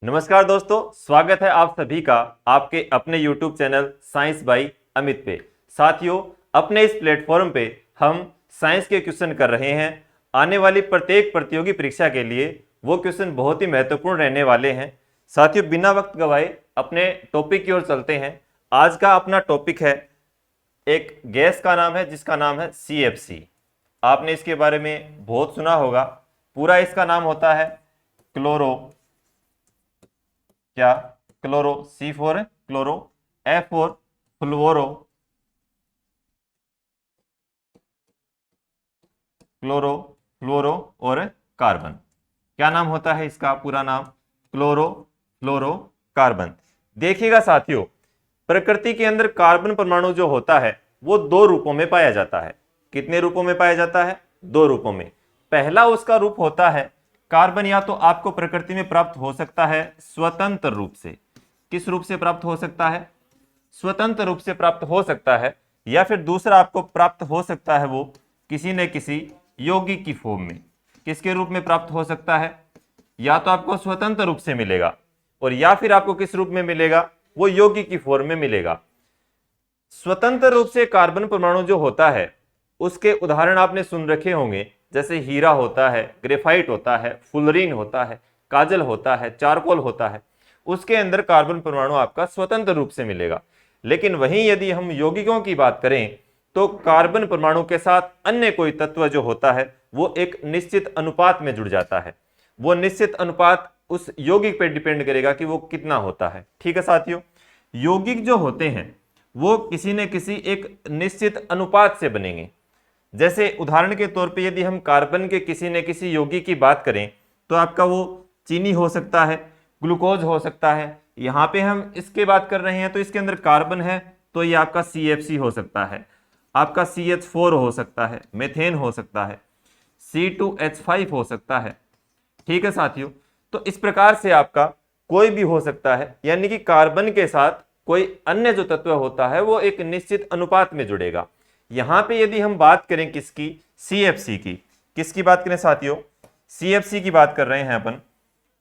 नमस्कार दोस्तों, स्वागत है आप सभी का आपके अपने YouTube channel science by Amit पे। साथियों, अपने इस प्लेटफॉर्म पे हम साइंस के क्वेश्चन कर रहे हैं। आने वाली प्रत्येक प्रतियोगी परीक्षा के लिए वो क्वेश्चन बहुत ही महत्वपूर्ण रहने वाले हैं। साथियों, बिना वक्त गवाए अपने टॉपिक की ओर चलते हैं। आज का अपना टॉपिक है, एक गैस का नाम है जिसका नाम है CFC। आपने इसके बारे में बहुत सुना होगा। पूरा इसका नाम होता है क्लोरो, क्या क्लोरो, C4 है क्लोरो, F4 फ्लोरो, क्लोरो फ्लोरो और कार्बन। क्या नाम होता है इसका पूरा नाम? क्लोरो फ्लोरो कार्बन। देखिएगा साथियों, प्रकृति के अंदर कार्बन परमाणु जो होता है वो दो रूपों में पाया जाता है। कितने रूपों में पाया जाता है? दो रूपों में। पहला उसका रूप होता है कार्बन, या तो आपको प्रकृति में प्राप्त हो सकता है स्वतंत्र रूप से। किस रूप से प्राप्त हो सकता है? स्वतंत्र रूप से प्राप्त हो सकता है। या फिर दूसरा आपको प्राप्त हो सकता है वो किसी न किसी यौगिक की फॉर्म में। किसके रूप में प्राप्त हो सकता है? या तो आपको स्वतंत्र रूप से मिलेगा, और या फिर आपको किस रूप में मिलेगा? वो यौगिक की फॉर्म में मिलेगा। स्वतंत्र रूप से कार्बन परमाणु जो होता है उसके उदाहरण आपने सुन रखे होंगे, जैसे हीरा होता है, ग्रेफाइट होता है, फुलरीन होता है, काजल होता है, चारकोल होता है। उसके अंदर कार्बन परमाणु आपका स्वतंत्र रूप से मिलेगा। लेकिन वहीं यदि हम यौगिकों की बात करें तो कार्बन परमाणु के साथ अन्य कोई तत्व जो होता है वो एक निश्चित अनुपात में जुड़ जाता है। वो निश्चित अनुपात उस यौगिक पर डिपेंड करेगा कि वो कितना होता है। ठीक है साथियों, यौगिक जो होते हैं वो किसी न किसी एक निश्चित अनुपात से बनेंगे। जैसे उदाहरण के तौर पे यदि हम कार्बन के किसी न किसी यौगिक की बात करें तो आपका वो चीनी हो सकता है, ग्लूकोज हो सकता है। यहाँ पे हम इसके बात कर रहे हैं तो इसके अंदर कार्बन है तो ये आपका CFC हो सकता है, आपका CH4 हो सकता है, मेथेन हो सकता है, C2H5 हो सकता है। ठीक है साथियों, तो इस प्रकार से आपका कोई भी हो सकता है, यानी कि कार्बन के साथ कोई अन्य जो तत्व होता है वो एक निश्चित अनुपात में जुड़ेगा। यहां पे यदि हम बात करें किसकी? CFC की। किसकी बात करें साथियों? CFC की बात कर रहे हैं अपन,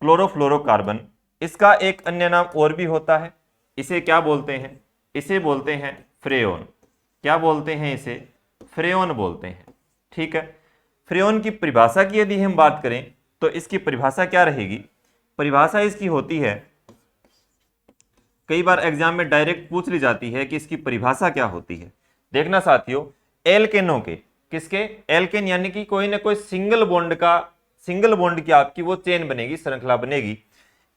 क्लोरोफ्लोरोकार्बन। इसका एक अन्य नाम और भी होता है। इसे क्या बोलते हैं? इसे बोलते हैं फ्रेओन। क्या बोलते हैं इसे? फ्रेओन बोलते हैं। ठीक है, फ्रेओन की परिभाषा की यदि हम बात करें तो इसकी परिभाषा क्या रहेगी? परिभाषा इसकी होती है, कई बार एग्जाम में डायरेक्ट पूछ ली जाती है कि इसकी परिभाषा क्या होती है। देखना साथियों, एल्केनों के, किसके? एल्केन, यानी कि कोई ना कोई सिंगल बॉन्ड की आपकी वो चेन बनेगी, श्रृंखला बनेगी।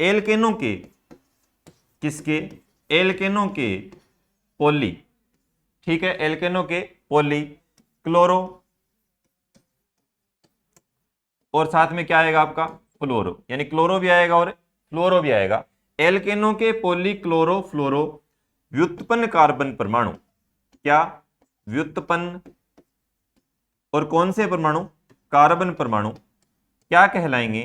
एल्केनों के, किसके? एल्केनों के पॉली। ठीक है, एल्केनों के पॉली, क्लोरो, और साथ में क्या आएगा आपका? फ्लोरो, यानी क्लोरो भी आएगा और फ्लोरो भी आएगा। एल्केनों के पॉली क्लोरो फ्लोरो व्युत्पन्न कार्बन परमाणु। क्या? व्युत्पन्न। और कौन से परमाणु? कार्बन परमाणु। क्या कहलाएंगे?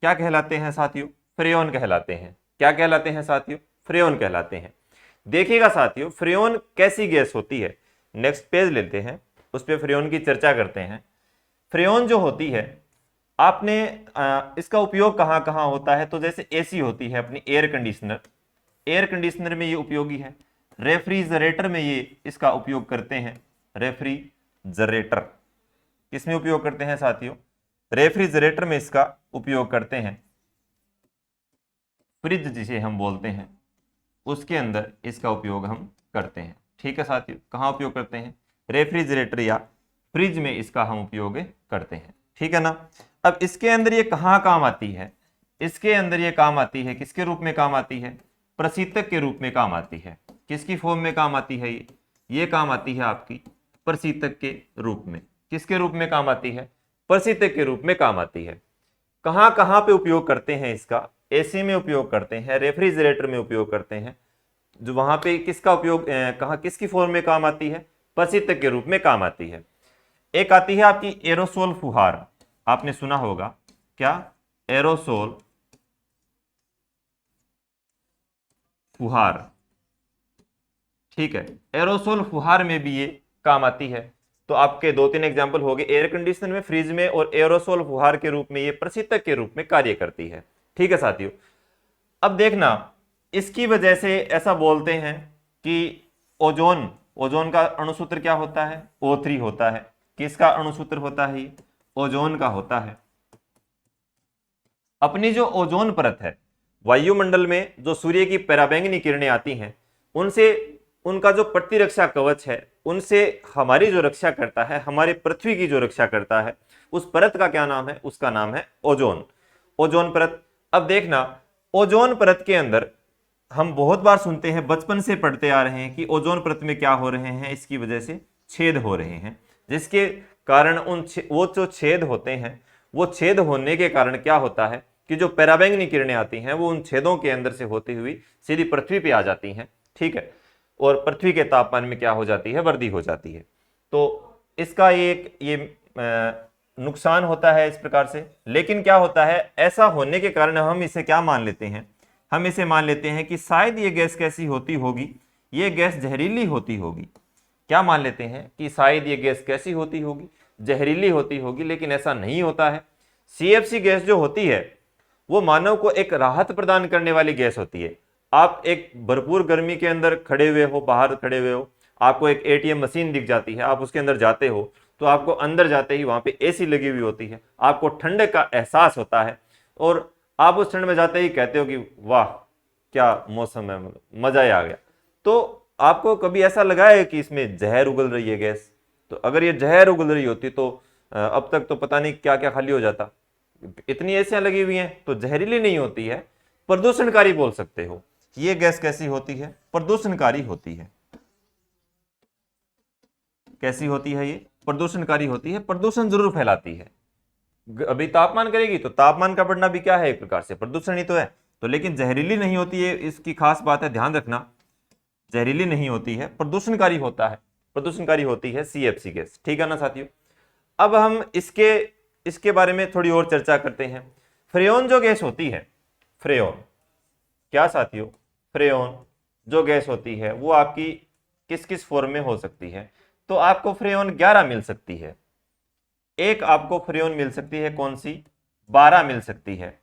क्या कहलाते हैं साथियों? फ्रेओन कहलाते हैं। क्या कहलाते हैं साथियों? फ्रेओन कहलाते हैं। देखिएगा साथियों, फ्रेओन कैसी गैस होती है? नेक्स्ट पेज लेते हैं, उस पर फ्रेओन की चर्चा करते हैं। फ्रेओन जो होती है, आपने इसका उपयोग कहाँ कहाँ होता है? तो जैसे AC होती है अपनी, एयर कंडीशनर, एयर कंडीशनर में ये उपयोगी है। रेफ्रिजरेटर में ये इसका उपयोग करते हैं। रेफ्रिजरेटर किसमें उपयोग करते हैं साथियों? रेफ्रिजरेटर में इसका उपयोग करते हैं। फ्रिज जिसे हम बोलते हैं उसके अंदर इसका उपयोग हम करते हैं। ठीक है साथियों, कहाँ उपयोग करते हैं? रेफ्रिजरेटर या फ्रिज में इसका हम उपयोग करते हैं। ठीक है ना। अब इसके अंदर ये कहाँ काम आती है? इसके अंदर ये काम आती है, किसके रूप में काम आती है? प्रशीतक के रूप में काम आती है। किसकी फॉर्म में काम आती है? ये काम आती है आपकी प्रशीतक के रूप में। किसके रूप में काम आती है? प्रशीतक के रूप में काम आती है। कहाँ कहाँ पे उपयोग करते हैं इसका? AC में उपयोग करते हैं, रेफ्रिजरेटर में उपयोग करते हैं। जो वहां पे किसका उपयोग कहाँ, किसकी फॉर्म में काम आती है? प्रशीतक के रूप में काम आती है। एक आती है आपकी एरोसोल फुहार, आपने सुना होगा। क्या? एरोसोल फुहार। ठीक है, एरोसोल फुहार में भी ये काम आती है। तो आपके दो तीन एग्जाम्पल हो गए, एयर कंडीशनर में, फ्रिज में, और एरोसोल फुहार के रूप में ये प्रशीतक के रूप में कार्य करती है। ठीक है साथियों, अब देखना, इसकी वजह से ऐसा बोलते हैं कि ओजोन का अणुसूत्र क्या होता है, O3 होता है। किसका अणुसूत्र होता है, ओजोन का होता है। अपनी जो ओजोन परत है, वायुमंडल में जो सूर्य की पराबैंगनी किरणें आती हैं, उनसे उनका जो प्रतिरक्षा कवच है, उनसे हमारी जो रक्षा करता है, हमारे पृथ्वी की जो रक्षा करता है, उस परत का क्या नाम है, उसका नाम है ओजोन, ओजोन परत। अब देखना, ओजोन परत के अंदर हम बहुत बार सुनते हैं, बचपन से पढ़ते आ रहे हैं कि ओजोन परत में क्या हो रहे हैं, इसकी वजह से छेद हो रहे हैं, जिसके कारण वो जो छेद होते हैं, वो छेद होने के कारण क्या होता है कि जो पराबैंगनी किरणें आती हैं वो उन छेदों के अंदर से होती हुई सीधी पृथ्वी पे आ जाती हैं, ठीक है, और पृथ्वी के तापमान में क्या हो जाती है, वृद्धि हो जाती है। तो इसका ये नुकसान होता है इस प्रकार से। लेकिन क्या होता है, ऐसा होने के कारण हम इसे क्या मान लेते हैं, हम इसे मान लेते हैं कि शायद ये गैस कैसी होती होगी, ये गैस जहरीली होती होगी। क्या मान लेते हैं कि शायद ये गैस कैसी होती होगी, जहरीली होती होगी, लेकिन ऐसा नहीं होता है। CFC गैस जो होती है वो मानव को एक राहत प्रदान करने वाली गैस होती है। आप एक भरपूर गर्मी के अंदर खड़े हुए हो, बाहर खड़े हुए हो, आपको एक ATM मशीन दिख जाती है, आप उसके अंदर जाते हो, तो आपको अंदर जाते ही वहां पे AC लगी हुई होती है, आपको ठंडक का एहसास होता है, और आप उस ठंड में जाते ही कहते हो कि वाह क्या मौसम है, मजा ही आ गया। तो आपको कभी ऐसा लगा है कि इसमें जहर उगल रही है गैस? तो अगर ये जहर उगल रही होती तो अब तक तो पता नहीं क्या क्या खाली हो जाता। इतनी एसियां लगी हुई हैं, तो जहरीली नहीं होती है, प्रदूषणकारी बोल सकते हो। ये गैस कैसी होती है, प्रदूषणकारी होती है। कैसी होती है ये, प्रदूषणकारी होती है, प्रदूषण जरूर फैलाती है। अभी तापमान करेगी तो तापमान का बढ़ना भी क्या है, एक प्रकार से प्रदूषण ही तो है। तो लेकिन जहरीली नहीं होती है, इसकी खास बात है, ध्यान रखना, जहरीली नहीं होती है, प्रदूषणकारी होता है, प्रदूषणकारी होती है CFC गैस, ठीक है ना साथियों। अब हम इसके बारे में थोड़ी और चर्चा करते हैं। फ्रेओन जो गैस होती है, फ्रेओन क्या साथियों, फ्रेओन जो गैस होती है वो आपकी किस किस फॉर्म में हो सकती है? तो आपको फ्रेओन 11 मिल सकती है। एक आपको फ्रेओन मिल सकती है कौन सी, 12 मिल सकती है।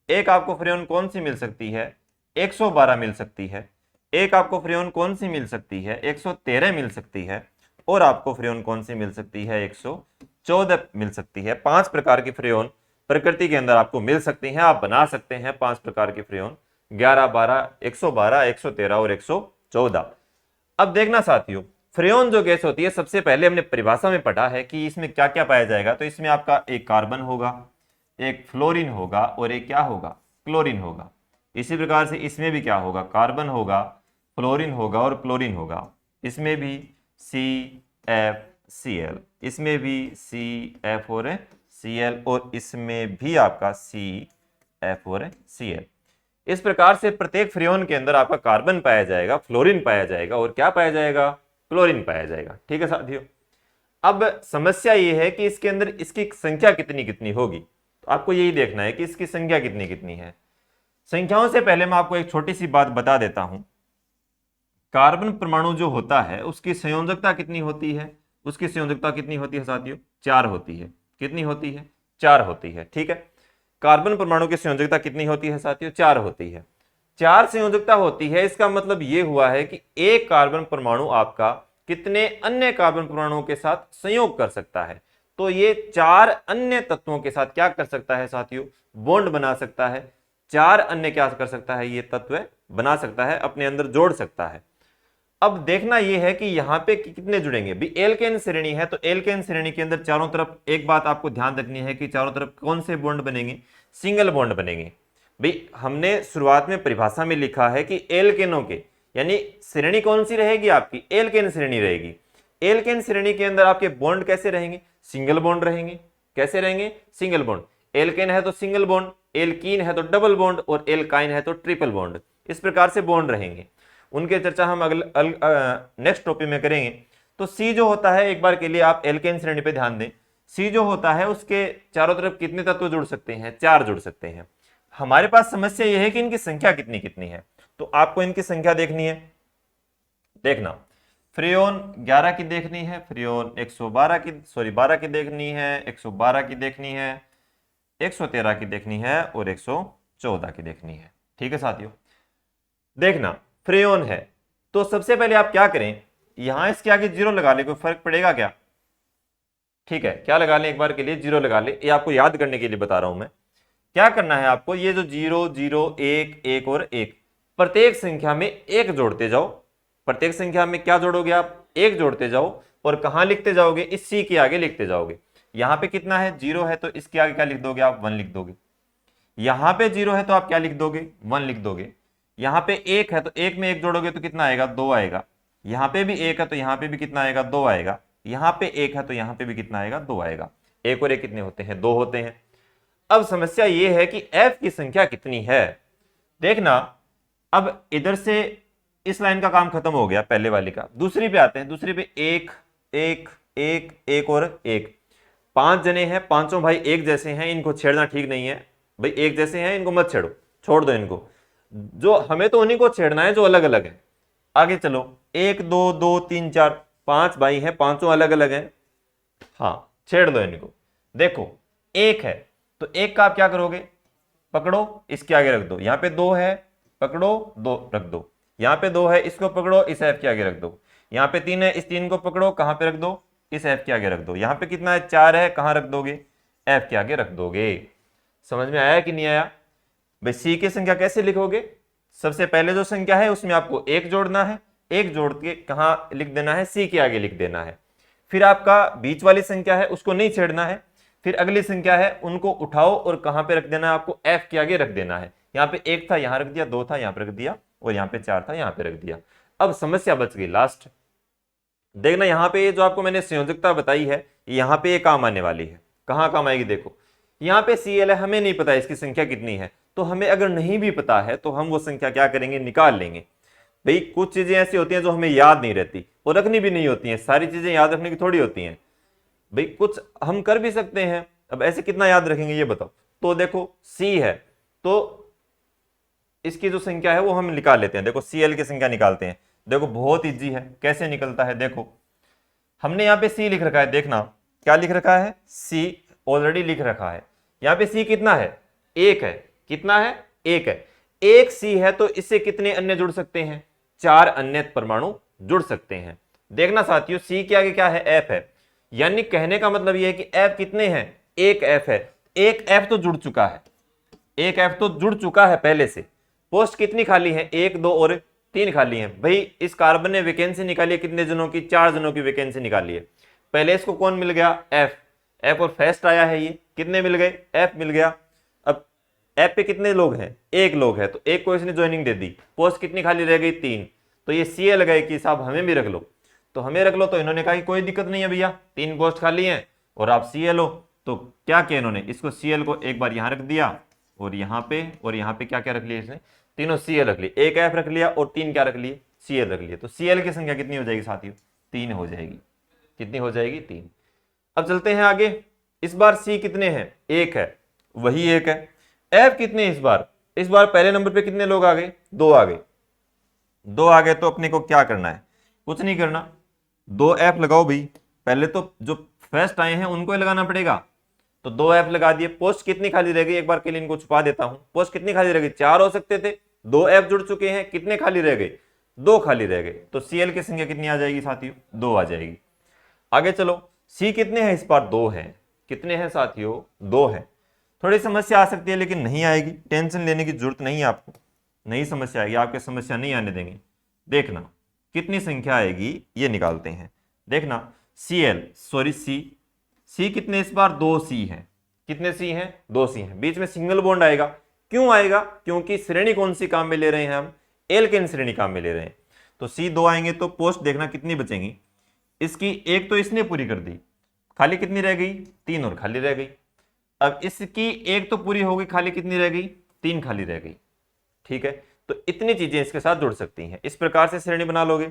एक आपको फ्रेओन कौन सी मिल सकती है, 112 मिल सकती है। एक आपको फ्रेओन कौन सी मिल सकती है, 113 मिल सकती है। और आपको फ्रेओन कौन सी मिल सकती है, 114 मिल सकती है। 5 प्रकार की फ्रेओन प्रकृति के अंदर आपको मिल सकती हैं, आप बना सकते हैं 5 प्रकार की फ्रेओन, 11, 12, 112, 113 और 114। अब देखना साथियों, फ्रेओन जो गैस होती है, सबसे पहले हमने परिभाषा में पढ़ा है कि इसमें क्या क्या पाया जाएगा। तो इसमें आपका एक कार्बन होगा, एक फ्लोरीन होगा, और एक क्या होगा, क्लोरीन होगा। इसी प्रकार से इसमें भी क्या होगा, कार्बन होगा, फ्लोरीन होगा और क्लोरीन होगा। इसमें भी CFCl, इसमें भी CF और Cl, और इसमें भी आपका CF और Cl। इस प्रकार से प्रत्येक फ्रेओन के अंदर आपका कार्बन पाया जाएगा, फ्लोरीन पाया जाएगा, और क्या पाया जाएगा, क्लोरीन पाया जाएगा, ठीक है साथियों। अब समस्या यह है कि इसके अंदर इसकी संख्या कितनी कितनी होगी, तो आपको यही देखना है कि इसकी संख्या कितनी कितनी है। संख्याओं से पहले मैं आपको एक छोटी सी बात बता देता हूं। कार्बन परमाणु जो होता है उसकी संयोजकता कितनी होती है, उसकी संयोजकता कितनी होती है साथियों, 4 होती है। कितनी होती है, 4 होती है, ठीक है। कार्बन परमाणु की संयोजकता कितनी होती है साथियों, 4 होती है। 4 संयोजकता होती है, इसका मतलब यह हुआ है कि एक कार्बन परमाणु आपका कितने अन्य कार्बन परमाणुओं के साथ संयोग कर सकता है। तो ये 4 अन्य तत्वों के साथ क्या कर सकता है साथियों, बॉन्ड बना सकता है। 4 अन्य क्या कर सकता है, ये तत्व बना सकता है, अपने अंदर जोड़ सकता है। अब देखना यह है कि यहां पे कितने जुड़ेंगे भी। एल्केन श्रेणी है, तो एल्केन श्रेणी के अंदर चारों तरफ एक बात आपको ध्यान रखनी है कि चारों तरफ कौन से बॉन्ड बनेंगे, सिंगल बॉन्ड बनेंगे। भाई हमने शुरुआत में परिभाषा में लिखा है कि एल्केनों के, यानी श्रेणी कौन सी रहेगी आपकी, एल्केन श्रेणी रहेगी। एल्केन श्रेणी के अंदर आपके बॉन्ड कैसे रहेंगे, सिंगल बॉन्ड रहेंगे। कैसे रहेंगे, सिंगल बॉन्ड। एल्केन है तो सिंगल बॉन्ड, एल्कीन है तो डबल बॉन्ड, और एल्काइन है तो ट्रिपल बॉन्ड। इस प्रकार से बॉन्ड रहेंगे। उनके चर्चा हम अगले नेक्स्ट टॉपिक में करेंगे। तो सी जो होता है, एक बार के लिए आप एल्केन श्रेणी पे ध्यान दें। सी जो होता है उसके चारों तरफ कितने तत्व जुड़ सकते हैं, 4 जुड़ सकते हैं। हमारे पास समस्या यह है कि इनकी संख्या कितनी कितनी है, तो आपको इनकी संख्या देखनी है। देखना, फ्रेओन 11 की देखनी है, फ्रेओन 112 की 12 की देखनी है, 112 की देखनी है, 113 की देखनी है, और 114 की देखनी है। ठीक है साथियों, देखना फ्रेयोन है तो सबसे पहले आप क्या करें, यहां इसके आगे जीरो लगा ले, कोई फर्क पड़ेगा क्या? ठीक है, क्या लगा लें, एक बार के लिए जीरो लगा ले, ये आपको याद करने के लिए बता रहा हूं मैं। क्या करना है आपको, ये जो 0 0 1 1 और 1, प्रत्येक संख्या में एक जोड़ते जाओ। प्रत्येक संख्या में क्या जोड़ोगे आप, एक जोड़ते जाओ, और कहां लिखते जाओगे, इस सी के आगे लिखते जाओगे। यहां पे कितना है, 0 है तो इसके आगे क्या लिख दोगे आप, 1 लिख दोगे। यहां पे 0 है तो आप क्या लिख दोगे, 1 लिख दोगे। यहां पे 1 है तो 1 में 1 जोड़ोगे तो कितना आएगा, 2 आएगा। यहां पे भी 1 है तो यहां पे भी कितना आएगा, 2 आएगा। यहां पे 1 है तो यहां पे भी कितना आएगा, 2 आएगा। 1 और 1 कितने होते हैं, 2 होते हैं। अब समस्या यह है कि f की संख्या कितनी है। देखना, अब इधर से इस लाइन का काम खत्म हो गया, पहले वाली का। दूसरी पे आते हैं, दूसरी पे 1 1 1 1 और 1, 5 जने हैं, पांचों भाई एक जैसे हैं, इनको छेड़ना ठीक नहीं है भाई, एक जैसे हैं इनको मत छेड़ो, छोड़ दो इनको। जो हमें तो उन्हीं को छेड़ना है जो अलग अलग है। आगे चलो, 1 2 2 3 4, 5 भाई हैं, पांचों अलग अलग हैं, हाँ छेड़ दो इनको। देखो 1 है तो 1 का आप क्या करोगे, पकड़ो इसके आगे रख दो। यहां पे 2 है, पकड़ो 2 रख दो। यहां पे 2 है, इसको पकड़ो, इस एफ के आगे रख दो। यहां पे 3 है, इस 3 को पकड़ो, कहां पे रख दो, इस एफ के आगे रख दो। यहां पे कितना है, 4 है, कहां रख दोगे, एफ के आगे रख दोगे। समझ में आया कि नहीं आया भाई? सी की संख्या कैसे लिखोगे, सबसे पहले जो संख्या है उसमें आपको एक जोड़ना है, एक जोड़ के कहां लिख देना है, सी के आगे लिख देना है। फिर आपका बीच वाली संख्या है उसको नहीं छेड़ना है, फिर अगली संख्या है उनको उठाओ और कहां पे रख देना है, आपको एफ के आगे रख देना है। यहां पे 1 था यहां रख दिया, 2 था यहां पे रख दिया, और यहां पे 4 था यहां पे रख दिया। अब समस्या बच गई लास्ट। देखना यहां पे जो आपको मैंने संयोजकता बताई है, यहां पे ये काम आने वाली है। कहां काम आएगी, देखो यहां पे CL है, हमें नहीं पता इसकी संख्या कितनी है, तो हमें अगर नहीं भी पता है तो हम वो संख्या क्या करेंगे, निकाल लेंगे। भाई कुछ चीजें ऐसी होती हैं जो हमें याद नहीं रहती और रखनी भी नहीं होती हैं, सारी चीजें याद रखने की थोड़ी होती हैं भाई, कुछ हम कर भी सकते हैं। अब ऐसे कितना याद रखेंगे ये बताओ। तो देखो C है तो इसकी जो संख्या है वो हम निकाल लेते हैं। देखो CL की संख्या निकालते हैं, देखो बहुत इजी है, कैसे निकलता है। देखो हमने यहाँ पे C लिख रखा है, देखना क्या लिख रखा है, C ऑलरेडी लिख रखा है। यहाँ पे C कितना है, 1 है, कितना है, 1 है। 1 C है तो इससे कितने अन्य जुड़ सकते हैं, 4 अन्य परमाणु जुड़ सकते हैं। देखना साथियों, C के आगे क्या है, F है, यानी कहने का मतलब यह है कि F कितने हैं, 1 F है। 1 F तो जुड़ चुका है, 1 F तो जुड़ चुका है पहले से। पोस्ट कितनी खाली है, 1 2 और 3 खाली है। भाई इस कार्बन ने वैकेंसी निकाली है कितने जनों की, 4 जनों की वैकेंसी निकाली है। पहले इसको कौन मिल गया, F और फर्स्ट आया है, ये कितने मिल गए, F मिल गया। अब F पे कितने लोग हैं, 1 लोग है, तो 1 को इसने ज्वाइनिंग दे दी। पोस्ट कितनी खाली रह गई, 3। तो ये CL गए कि साहब हमें भी रख लो, तो हमें रख लो। तो इन्होंने कहा कि कोई दिक्कत नहीं है भैया, 3 पोस्ट खाली हैं और आप CL हो। तो क्या किया इन्होंने, इसको CL को एक बार यहां रख दिया और यहाँ पे क्या क्या रख लिया इसने, तीनों CL रख लिए, 1 F रख लिया और 3 क्या रख लिए, CL रख लिए। तो CL की संख्या कितनी हो जाएगी साथियों, 3 हो जाएगी। कितनी हो जाएगी, 3। अब चलते हैं आगे, इस बार C कितने हैं, 1 है, वही 1 है। F कितने इस बार पहले नंबर पे कितने लोग आ गए, 2 आ गए। 2 आ गए तो अपने को क्या करना है, कुछ नहीं करना, 2 F लगाओ भाई। पहले तो जो फर्स्ट आए हैं उनको ही लगाना पड़ेगा, तो 2 F लगा दिए। पोस्ट कितनी खाली रह गई, एक बार के लिए इनको छुपा देता हूं। पोस्ट कितनी खाली रह गई, 4 हो सकते थे, 2 F जुड़ चुके हैं, कितने खाली रह गए, 2 खाली रह गए। तो CL की संख्या कितनी आ जाएगी साथियों, 2 आ जाएगी। आगे चलो, C कितने हैं इस बार, 2 है, कितने हैं साथियों, 2 है। थोड़ी समस्या आ सकती है लेकिन नहीं आएगी, टेंशन लेने की जरूरत नहीं है आपको, नहीं समस्या आएगी, आपके समस्या नहीं आने देंगे। देखना कितनी संख्या आएगी ये निकालते हैं। देखना C कितने इस बार, 2 C है, कितने C हैं, 2 C हैं। बीच में सिंगल बॉन्ड आएगा, क्यों आएगा, क्योंकि श्रेणी कौन सी काम में ले रहे हैं हम, एल्केन श्रेणी काम में ले रहे हैं। तो C 2 आएंगे तो पोस्ट देखना कितनी बचेंगी, इसकी एक तो इसने पूरी कर दी, खाली कितनी रह गई, 3 और खाली रह गई। अब इसकी एक तो पूरी हो गई, खाली कितनी रह गई, 3 खाली रह गई। ठीक है, तो इतनी चीजें इसके साथ जुड़ सकती हैं, इस प्रकार से श्रेणी बना लोगे।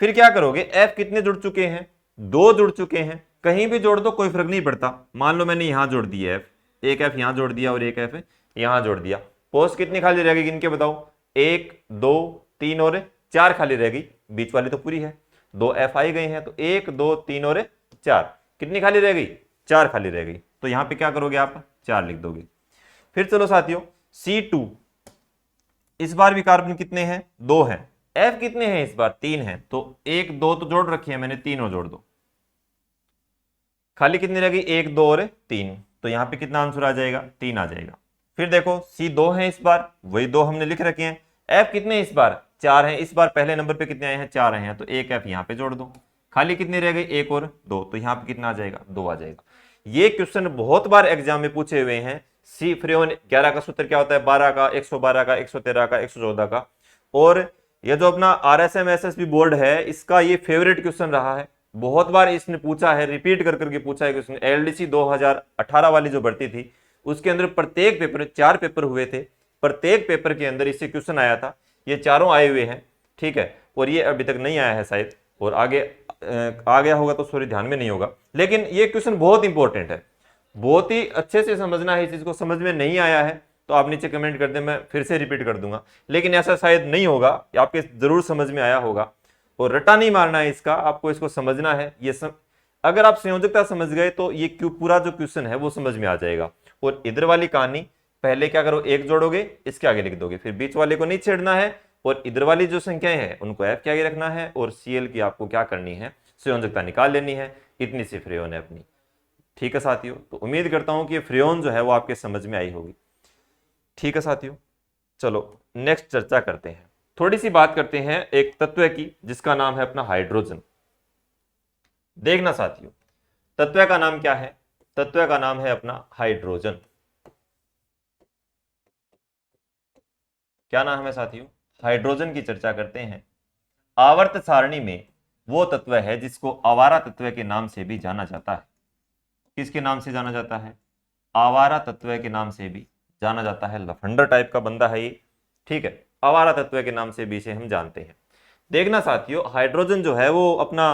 फिर क्या करोगे, F कितने जुड़ चुके हैं, 2 जुड़ चुके हैं, कहीं भी जोड़ दो कोई फर्क नहीं पड़ता। मान लो मैंने यहां जोड़ दिया F, एक F यहां जोड़ दिया और एक F यहां जोड़ दिया। पोस्ट कितनी खाली रह गई, गिन के बताओ, 1 2 3 और 4 खाली रह गई, बीच वाली तो पूरी है, 2 F आई गए हैं, तो 1 2 3 और 4, कितनी खाली रह गई, 4 खाली रह गई। तो यहां पे क्या करोगे आप, 4 लिख दोगे। फिर चलो साथियों, इस बार भी कार्बन कितने हैं? 2 हैं। F कितने हैं इस बार? 3 हैं। तो 1 2 तो जोड़ रखी है मैंने, 3 और जोड़ दो, खाली कितनी रहेगी? 1 2 और 3। तो यहां पे कितना आंसर आ जाएगा? 3 आ जाएगा। फिर देखो C 2 है इस बार, वही 2 हमने लिख रखे हैं। F कितने इस बार? 4 हैं। इस बार पहले नंबर पे कितने आए हैं? 4 आए हैं। तो एक F यहाँ पे जोड़ दो, खाली कितनी रह गई? 1 और 2। तो यहाँ पे कितना आ जाएगा? 2 आ जाएगा। ये क्वेश्चन बहुत बार एग्जाम में पूछे हुए हैं। सी फ्रेओन 11 का सूत्र क्या होता है? 12 का, 112 का, 113 का, 114 का। और ये जो अपना RSM SSB बोर्ड है, इसका ये फेवरेट क्वेश्चन रहा है। बहुत बार इसने पूछा है, रिपीट कर करके पूछा है क्वेश्चन। LDC 2018 वाली जो भर्ती थी, उसके अंदर प्रत्येक पेपर, 4 पेपर हुए थे, प्रत्येक पेपर के अंदर इससे क्वेश्चन आया था। ये चारों आए हुए हैं, ठीक है। और ये अभी तक नहीं आया है शायद, और आगे आ गया होगा तो सॉरी ध्यान में नहीं होगा। लेकिन ये क्वेश्चन बहुत इंपॉर्टेंट है, बहुत ही अच्छे से समझना है। इस चीज को समझ में नहीं आया है तो आप नीचे कमेंट कर दें, मैं फिर से रिपीट कर दूंगा। लेकिन ऐसा शायद नहीं होगा, आपके जरूर समझ में आया होगा। और रटा नहीं मारना है इसका, आपको इसको समझना है। अगर आप संयोजकता समझ गए तो ये पूरा जो क्वेश्चन है वो समझ में आ जाएगा। और इधर वाली कहानी पहले क्या करो? 1 जोड़ोगे, इसके आगे लिख दोगे, फिर बीच वाले को नहीं छेड़ना है। और इधर वाली जो संख्याएं हैं उनको F के आगे रखना है, और Cl की आपको क्या करनी है? संयोजकता निकाल लेनी है। इतनी सी फ्रेओन है अपनी, ठीक है साथियों। तो उम्मीद करता हूं कि ये फ्रेओन जो है वो आपके समझ में आई होगी, ठीक है साथियों। चलो नेक्स्ट चर्चा करते हैं, थोड़ी सी बात करते हैं एक तत्व की जिसका नाम है अपना हाइड्रोजन। देखना साथियों, तत्व का नाम क्या है? तत्व का नाम है अपना हाइड्रोजन। क्या नाम है साथियों? हाइड्रोजन की चर्चा करते हैं। आवर्त सारणी में वो तत्व है जिसको आवारा तत्व के नाम से भी जाना जाता है। किसके नाम से जाना जाता है? आवारा तत्व के नाम से भी जाना जाता है। लफंडर टाइप का बंदा है ये, ठीक है। आवारा तत्व के नाम से भी इसे हम जानते हैं। देखना साथियों, हाइड्रोजन जो है वो अपना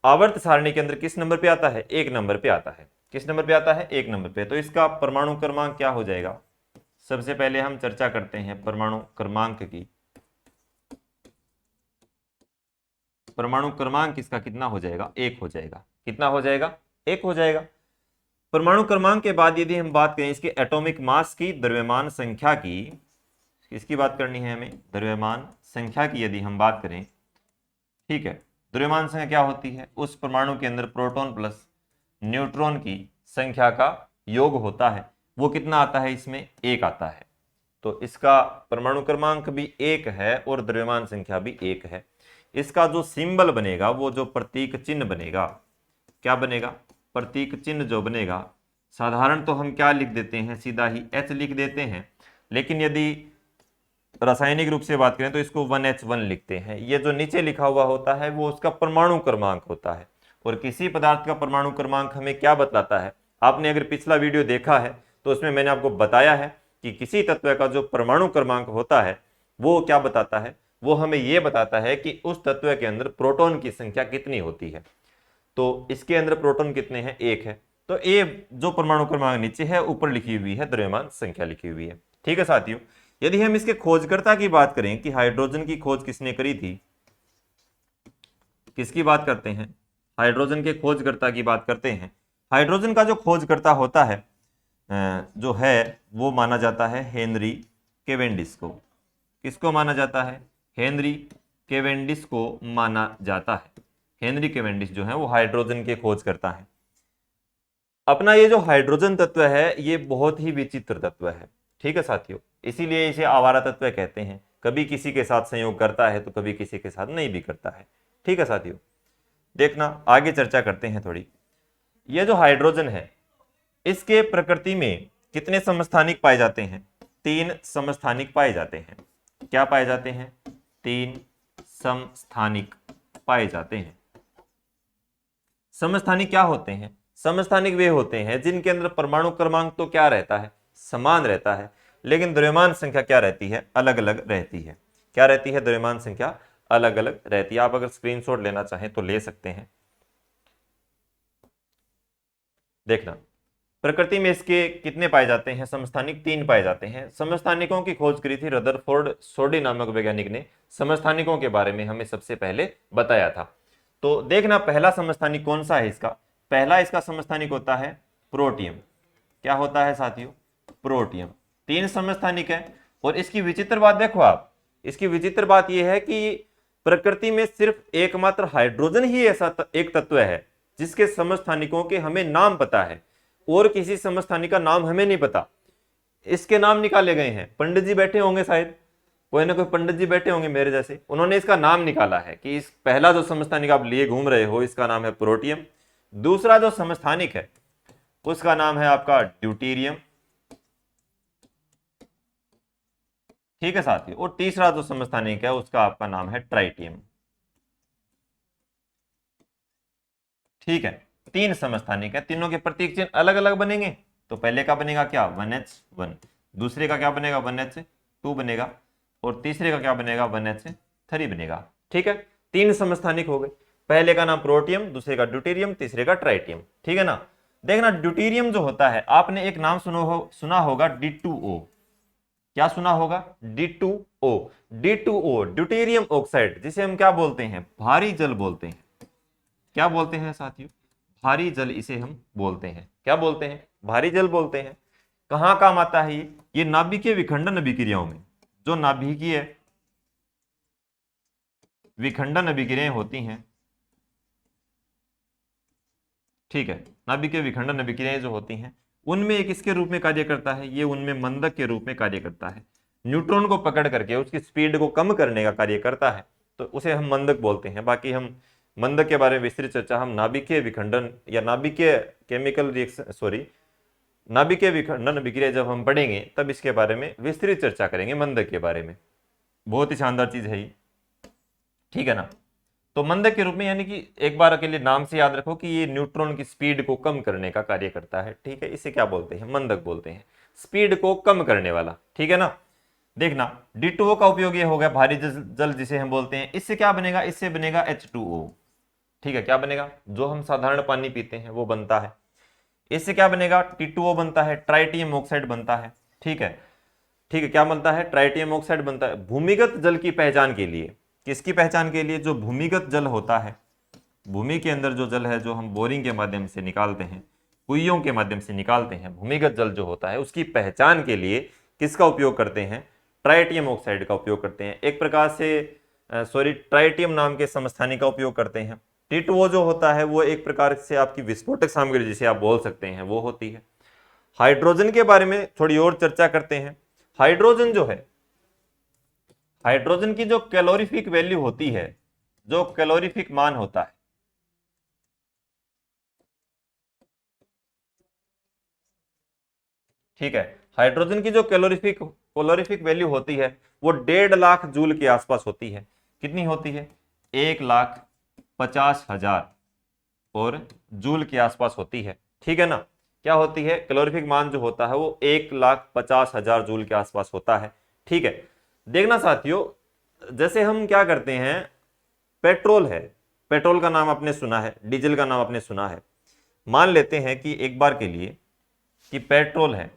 आवर्त सारणी के अंदर किस नंबर पे आता है? 1 नंबर पे आता है। किस नंबर पे आता है? 1 नंबर पे। तो इसका परमाणु क्रमांक क्या हो जाएगा? सबसे पहले हम चर्चा करते हैं परमाणु क्रमांक की। परमाणु क्रमांक इसका कितना हो जाएगा? 1 हो जाएगा। कितना हो जाएगा? 1 हो जाएगा। परमाणु क्रमांक के बाद यदि हम बात करें इसके एटॉमिक मास की, द्रव्यमान संख्या की, इसकी बात करनी है हमें, द्रव्यमान संख्या की यदि हम बात करें, ठीक है। द्रव्यमान संख्या क्या होती है? उस परमाणु के अंदर प्रोटॉन प्लस न्यूट्रॉन की संख्या का योग होता है। वो कितना आता है? इसमें 1 आता है। तो इसका परमाणु क्रमांक भी 1 है और द्रव्यमान संख्या भी 1 है। इसका जो सिंबल बनेगा, वो जो प्रतीक चिन्ह बनेगा, क्या बनेगा? प्रतीक चिन्ह जो बनेगा, साधारण तो हम क्या लिख देते हैं? सीधा ही H लिख देते हैं। लेकिन यदि रासायनिक रूप से बात करें तो इसको 1H1 लिखते हैं। ये जो नीचे लिखा हुआ होता है वो उसका परमाणु क्रमांक होता है। और किसी पदार्थ का परमाणु क्रमांक हमें क्या बतलाता है? आपने अगर पिछला वीडियो देखा है तो उसमें मैंने आपको बताया है कि किसी तत्व का जो परमाणु क्रमांक होता है वो क्या बताता है? वो हमें ये बताता है कि उस तत्व के अंदर प्रोटॉन की संख्या कितनी होती है। तो इसके अंदर प्रोटॉन कितने हैं? 1 है। तो ये जो परमाणु क्रमांक नीचे है, ऊपर लिखी हुई है द्रव्यमान संख्या लिखी हुई है, ठीक है साथियों। यदि हम इसके खोजकर्ता की बात करें कि हाइड्रोजन की खोज किसने करी थी, किसकी बात करते हैं? हाइड्रोजन के खोजकर्ता की बात करते हैं। हाइड्रोजन का जो खोजकर्ता होता है जो है वो माना जाता है हेनरी केवेंडिश को। किसको माना जाता है? हेनरी केवेंडिश को माना जाता है। हेनरी केवेंडिश जो है वो हाइड्रोजन के खोज करता है। अपना ये जो हाइड्रोजन तत्व है ये बहुत ही विचित्र तत्व है, ठीक है साथियों। इसीलिए इसे आवारा तत्व कहते हैं। कभी किसी के साथ संयोग करता है तो कभी किसी के साथ नहीं भी करता है, ठीक है साथियों। देखना आगे चर्चा करते हैं थोड़ी। ये जो हाइड्रोजन है इसके प्रकृति में कितने समस्थानिक पाए जाते हैं? 3 समस्थानिक पाए जाते हैं। क्या पाए जाते हैं? 3 समस्थानिक पाए जाते हैं। समस्थानिक क्या होते हैं? समस्थानिक वे होते हैं जिनके अंदर परमाणु क्रमांक तो क्या रहता है? समान रहता है, लेकिन द्रव्यमान संख्या क्या रहती है? अलग अलग रहती है। क्या रहती है? द्रव्यमान संख्या अलग अलग रहती है। आप अगर स्क्रीनशॉट लेना चाहें तो ले सकते हैं। देखना प्रकृति में इसके कितने पाए जाते हैं समस्थानिक? 3 पाए जाते हैं। समस्थानिकों की खोज करी थी रदरफोर्ड सोडी नामक वैज्ञानिक ने। समस्थानिकों के बारे में हमें सबसे पहले बताया था। तो देखना पहला समस्थानिक कौन सा है इसका? पहला इसका समस्थानिक होता है प्रोटियम। क्या होता है साथियों? प्रोटियम। 3 समस्थानिक है और इसकी विचित्र बात देखो आप, इसकी विचित्र बात यह है कि प्रकृति में सिर्फ एकमात्र हाइड्रोजन ही ऐसा एक तत्व है जिसके समस्थानिकों के हमें नाम पता है, और किसी समस्थानिक का नाम हमें नहीं पता। इसके नाम निकाले गए हैं, पंडित जी बैठे होंगे, शायद कोई ना कोई पंडित जी बैठे होंगे मेरे जैसे, उन्होंने इसका नाम निकाला है कि इस पहला जो समस्थानिक आप लिए घूम रहे हो इसका नाम है प्रोटियम, दूसरा जो समस्थानिक है उसका नाम है आपका ड्यूटेरियम, ठीक है साथियों, और तीसरा जो समस्थानिक है उसका आपका नाम है ट्राइटियम। ठीक है, तीन समस्थानिक है, तीनों के प्रतीक चिन्ह अलग अलग बनेंगे। तो पहले का बनेगा क्या 1H1, दूसरे का क्या बनेगा 1H2 बनेगा, और तीसरे का क्या बनेगा 1H3 बनेगा। ठीक है, तीन समस्थानिक हो गए, पहले का नाम प्रोटियम, दूसरे का ड्यूटेरियम, तीसरे का ट्राइटियम। ठीक है ना। देखना ड्यूटेरियम जो होता है, आपने एक नाम सुना होगा D2O। क्या सुना होगा? D2O। D2O ड्यूटेरियम ऑक्साइड, जिसे हम क्या बोलते हैं? भारी जल बोलते हैं। क्या बोलते हैं साथियों? भारी जल इसे हम बोलते हैं। क्या बोलते हैं? भारी जल बोलते हैं। कहां काम आता है ये नाभिकीय विखंडन अभिक्रियाओं में। जो नाभिकीय विखंडन अभिक्रियाएं होती हैं, ठीक है, नाभिकीय विखंडन अभिक्रियाएं जो होती हैं उनमें एक इसके रूप में कार्य करता है, ये उनमें मंदक के रूप में कार्य करता है। न्यूट्रॉन को पकड़ करके उसकी स्पीड को कम करने का कार्य करता है, तो उसे हम मंदक बोलते हैं। बाकी हम मंदक के बारे में विस्तृत चर्चा हम नाभिकीय विखंडन या नाभिकीय केमिकल रिएक्शन नाभिकीय विखंडन अभिक्रिया जब हम पढ़ेंगे तब इसके बारे में विस्तृत चर्चा करेंगे, मंदक के बारे में। बहुत ही शानदार चीज है ये, ठीक है ना। तो मंदक के रूप में, यानी कि एक बार अकेले नाम से याद रखो कि ये न्यूट्रॉन की स्पीड को कम करने का कार्य करता है। ठीक है, इसे क्या बोलते हैं? मंदक बोलते हैं, स्पीड को कम करने वाला। ठीक है ना। देखना D2O का उपयोग ये हो गया भारी जल जिसे हम बोलते हैं। इससे क्या बनेगा? इससे बनेगा H2O। ठीक है, क्या बनेगा? जो हम साधारण पानी पीते हैं वो बनता है। इससे क्या बनेगा? T2O बनता है, ट्राइटियम ऑक्साइड बनता है। ठीक है, ठीक है, क्या बनता है? ट्राइटियम ऑक्साइड बनता है। भूमिगत जल की पहचान के लिए, किसकी पहचान के लिए? जो भूमिगत जल होता है, भूमि के अंदर जो जल है, जो हम बोरिंग के माध्यम से निकालते हैं, कुइयों के माध्यम से निकालते हैं, भूमिगत जल जो होता है उसकी पहचान के लिए किसका उपयोग करते हैं? ट्राइटियम ऑक्साइड का उपयोग करते हैं। एक प्रकार से ट्राइटियम नाम के समस्थानिक का उपयोग करते हैं। T2O जो होता है वो एक प्रकार से आपकी विस्फोटक सामग्री जिसे आप बोल सकते हैं वो होती है। हाइड्रोजन के बारे में थोड़ी और चर्चा करते हैं। हाइड्रोजन जो है, हाइड्रोजन की जो कैलोरीफिक वैल्यू होती है, जो कैलोरीफिक मान होता है, ठीक है, हाइड्रोजन की जो कैलोरीफिक वैल्यू होती है वो 1.5 लाख जूल के आसपास होती है। कितनी होती है? 1,50,000 और जूल के आसपास होती है। ठीक है ना। क्या होती है? कैलोरीफिक मान जो होता है वो 1,50,000 जूल के आसपास होता है। ठीक है, देखना साथियों, जैसे हम क्या करते हैं, पेट्रोल है, पेट्रोल का नाम आपने सुना है, डीजल का नाम आपने सुना है। मान लेते हैं कि एक बार के लिए कि पेट्रोल है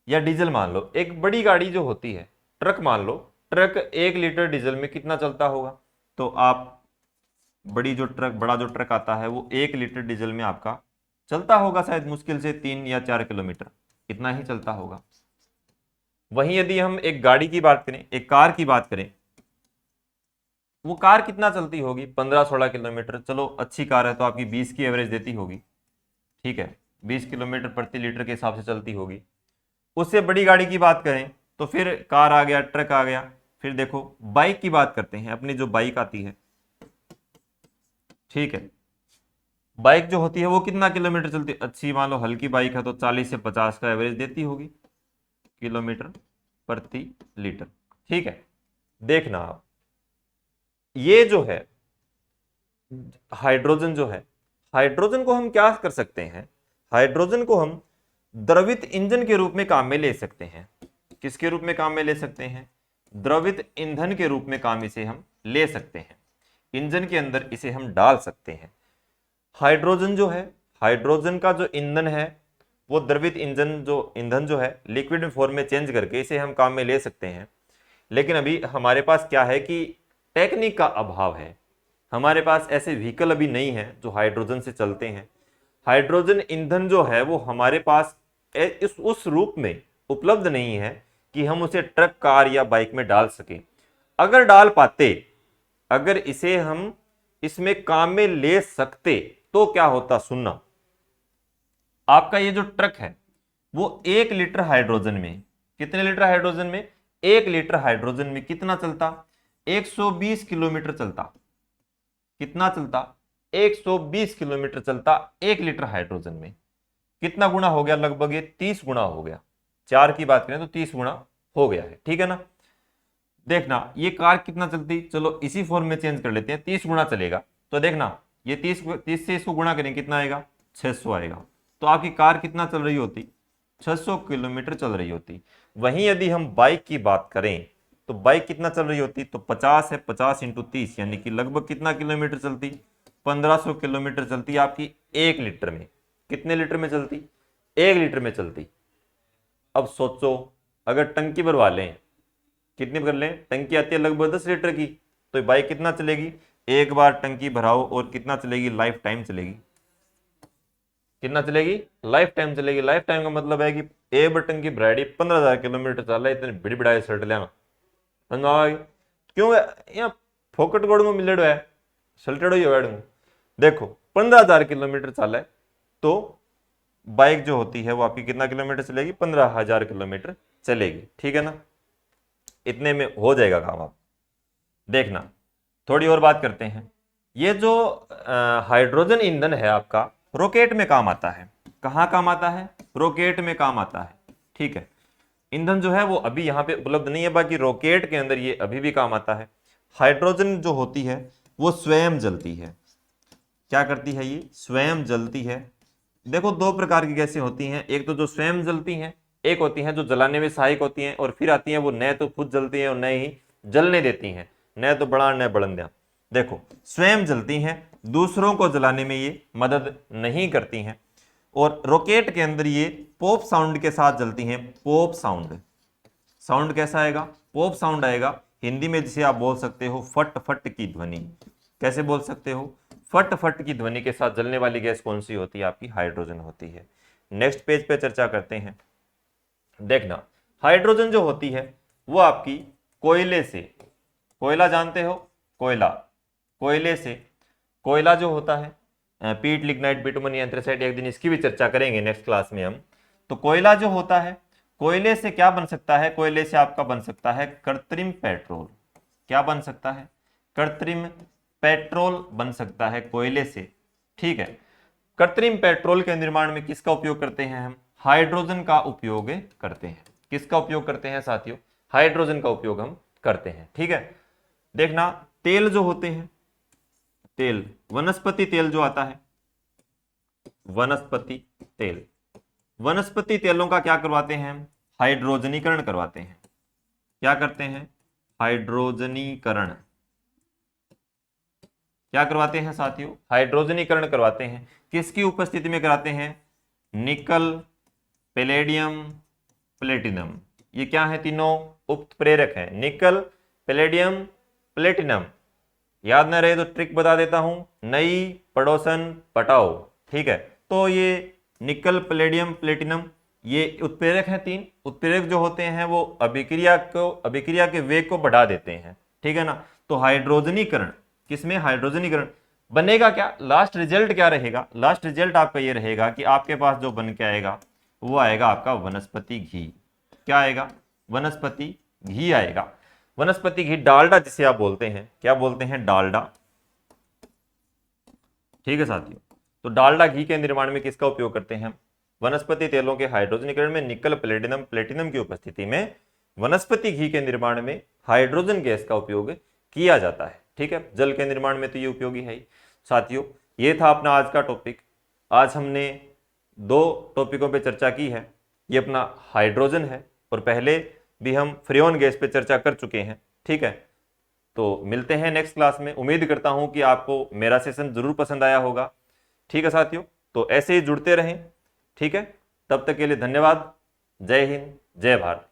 या डीजल, मान लो एक बड़ी गाड़ी जो होती है, ट्रक मान लो, ट्रक 1 लीटर डीजल में कितना चलता होगा? तो आप बड़ा जो ट्रक आता है वो 1 लीटर डीजल में आपका चलता होगा शायद मुश्किल से 3 या 4 किलोमीटर, इतना ही चलता होगा। वहीं यदि हम एक गाड़ी की बात करें, एक कार की बात करें, वो कार कितना चलती होगी? 15-16 किलोमीटर। चलो अच्छी कार है तो आपकी 20 की एवरेज देती होगी। ठीक है, 20 किलोमीटर प्रति लीटर के हिसाब से चलती होगी। उससे बड़ी गाड़ी की बात करें तो फिर कार आ गया, ट्रक आ गया। फिर देखो बाइक की बात करते हैं, अपनी जो बाइक आती है, ठीक है, बाइक जो होती है वो कितना किलोमीटर चलती है? अच्छी मान लो हल्की बाइक है तो 40 से 50 का एवरेज देती होगी किलोमीटर प्रति लीटर। ठीक है, देखना आप, ये जो है हाइड्रोजन जो है, हाइड्रोजन को हम क्या कर सकते हैं? हाइड्रोजन को हम द्रवित ईंधन के रूप में काम में ले सकते हैं। किसके रूप में काम में ले सकते हैं? द्रवित ईंधन के रूप में काम इसे हम ले सकते हैं। इंजन के अंदर इसे हम डाल सकते हैं। हाइड्रोजन जो है, हाइड्रोजन का जो ईंधन है वो द्रवित ईंधन जो है लिक्विड फॉर्म में चेंज करके इसे हम काम में ले सकते हैं। लेकिन अभी हमारे पास क्या है कि टेक्निक का अभाव है। हमारे पास ऐसे व्हीकल अभी नहीं है जो हाइड्रोजन से चलते हैं। हाइड्रोजन ईंधन जो है वो हमारे पास उस रूप में उपलब्ध नहीं है कि हम उसे ट्रक, कार या बाइक में डाल सके। अगर डाल पाते, अगर इसे हम इसमें काम में ले सकते तो क्या होता, सुनना। आपका ये जो ट्रक है वो 1 लीटर हाइड्रोजन में, कितने लीटर हाइड्रोजन में, 1 लीटर हाइड्रोजन में कितना चलता, 120 किलोमीटर चलता। कितना चलता, 120 किलोमीटर चलता 1 लीटर हाइड्रोजन में। कितना गुना हो गया, लगभग ये 30 गुना हो गया। 4 की बात करें तो 30 गुना हो गया है, ठीक है ना। देखना ये कार कितना चलती, चलो इसी फॉर्म में चेंज कर लेते हैं, 30 गुना चलेगा। तो देखना ये 30 से इसको गुणा करें, कितना आएगा, 600 आएगा। तो आपकी कार कितना चल रही होती, 600 किलोमीटर चल रही होती। वहीं यदि हम बाइक की बात करें तो बाइक कितना चल रही होती, तो 50 है, 50 इंटू 30 यानी कि लगभग कितना किलोमीटर चलती, 1500 किलोमीटर चलती आपकी 1 लीटर में। कितने लीटर में चलती, 1 लीटर में चलती। अब सोचो अगर टंकी भरवा लें, कितनी कर लें, टंकी आती है लगभग 10 लीटर की, तो बाइक कितना चलेगी, एक बार टंकी भराओ और कितना चलेगी, लाइफ टाइम चलेगी। कितना चलेगी, लाइफ टाइम चलेगी। लाइफ टाइम का मतलब है कि एक बार टंकी भराड़ी 15,000 किलोमीटर चल रहा है, इतने बड़ी बड़ा शर्ट लेना क्यों यहाँ फोकट गोड़ में मिलेडो है, सल्टेडो ही है। देखो 15,000 किलोमीटर चला है तो बाइक जो होती है वो आपकी कितना किलोमीटर चलेगी, 15,000 किलोमीटर चलेगी, ठीक है ना। इतने में हो जाएगा काम। आप देखना थोड़ी और बात करते हैं। ये जो हाइड्रोजन ईंधन है आपका रॉकेट में काम आता है। कहाँ काम आता है, रॉकेट में काम आता है, ठीक है। ईंधन जो है वो अभी यहाँ पे उपलब्ध नहीं है, बाकी रॉकेट के अंदर ये अभी भी काम आता है। हाइड्रोजन जो होती है वो स्वयं जलती है। क्या करती है, ये स्वयं जलती है। देखो 2 प्रकार की गैसें होती हैं, एक तो जो स्वयं जलती हैं, एक होती हैं जो जलाने में सहायक होती हैं, और फिर आती हैं वो न तो खुद जलती हैं और न ही जलने देती हैं, न तो बढ़ा न बढ़न। देखो स्वयं जलती हैं, दूसरों को जलाने में ये मदद नहीं करती हैं। और रॉकेट के अंदर ये पॉप साउंड के साथ जलती हैं। पॉप साउंड, साउंड कैसा आएगा, पॉप साउंड आएगा। हिंदी में जिसे आप बोल सकते हो फट फट की ध्वनि। कैसे बोल सकते हो, फट फट की ध्वनि के साथ जलने वाली गैस कौन सी होती है, आपकी हाइड्रोजन होती है। नेक्स्ट पेज पे चर्चा करते हैं। देखना हाइड्रोजन जो होती है वो आपकी कोयले से, कोयला जानते हो, कोयला, कोयले से, कोयला जो होता है पीट, लिग्नाइट, बिटुमन, एंथ्रेसाइट, एक दिन इसकी भी चर्चा करेंगे नेक्स्ट क्लास में हम। तो कोयला जो होता है, कोयले से क्या बन सकता है, कोयले से आपका बन सकता है कृत्रिम पेट्रोल। क्या बन सकता है, कृत्रिम पेट्रोल बन सकता है कोयले से, ठीक है। कृत्रिम पेट्रोल के निर्माण में किसका उपयोग करते हैं हम, हाइड्रोजन का उपयोग करते हैं। किसका उपयोग करते हैं साथियों, हाइड्रोजन का उपयोग हम करते हैं, ठीक है। देखना तेल जो होते हैं, तेल, वनस्पति तेल जो आता है, वनस्पति तेल, वनस्पति तेलों का क्या करवाते हैं हम, हाइड्रोजनीकरण करवाते हैं। क्या करते हैं, हाइड्रोजनीकरण। क्या करवाते हैं साथियों, हाइड्रोजनीकरण करवाते हैं। किसकी उपस्थिति में कराते हैं, निकल, पैलेडियम, प्लेटिनम। ये क्या है, तीनों उत्प्रेरक है, निकल, पैलेडियम, प्लेटिनम। याद ना रहे तो ट्रिक बता देता हूं, नई पड़ोसन पटाओ, ठीक है। तो ये निकल, पैलेडियम, प्लेटिनम ये उत्प्रेरक हैं 3। उत्प्रेरक जो होते हैं वो अभिक्रिया के वेग को बढ़ा देते हैं, ठीक है ना। तो हाइड्रोजनीकरण, किसमें, हाइड्रोजनीकरण बनेगा क्या, लास्ट रिजल्ट क्या रहेगा, लास्ट रिजल्ट आपका ये रहेगा कि आपके पास जो बन के आएगा वो आएगा आपका वनस्पति घी। क्या आएगा, वनस्पति घी आएगा। वनस्पति घी, डालडा जिसे आप बोलते हैं, क्या बोलते हैं, डालडा, ठीक है साथियों। तो डालडा घी के निर्माण में किसका उपयोग करते हैं, वनस्पति तेलों के हाइड्रोजनीकरण में निकल, प्लेटिनम, प्लेटिनम की उपस्थिति में वनस्पति घी के निर्माण में हाइड्रोजन गैस का उपयोग किया जाता है, ठीक है। जल के निर्माण में तो ये उपयोगी है ही साथियों। ये था अपना आज का टॉपिक। आज हमने 2 टॉपिकों पे चर्चा की है, ये अपना हाइड्रोजन है और पहले भी हम फ्रेयॉन गैस पे चर्चा कर चुके हैं, ठीक है। तो मिलते हैं नेक्स्ट क्लास में। उम्मीद करता हूं कि आपको मेरा सेशन जरूर पसंद आया होगा, ठीक है साथियों। तो ऐसे ही जुड़ते रहें, ठीक है। तब तक के लिए धन्यवाद। जय हिंद, जय भारत।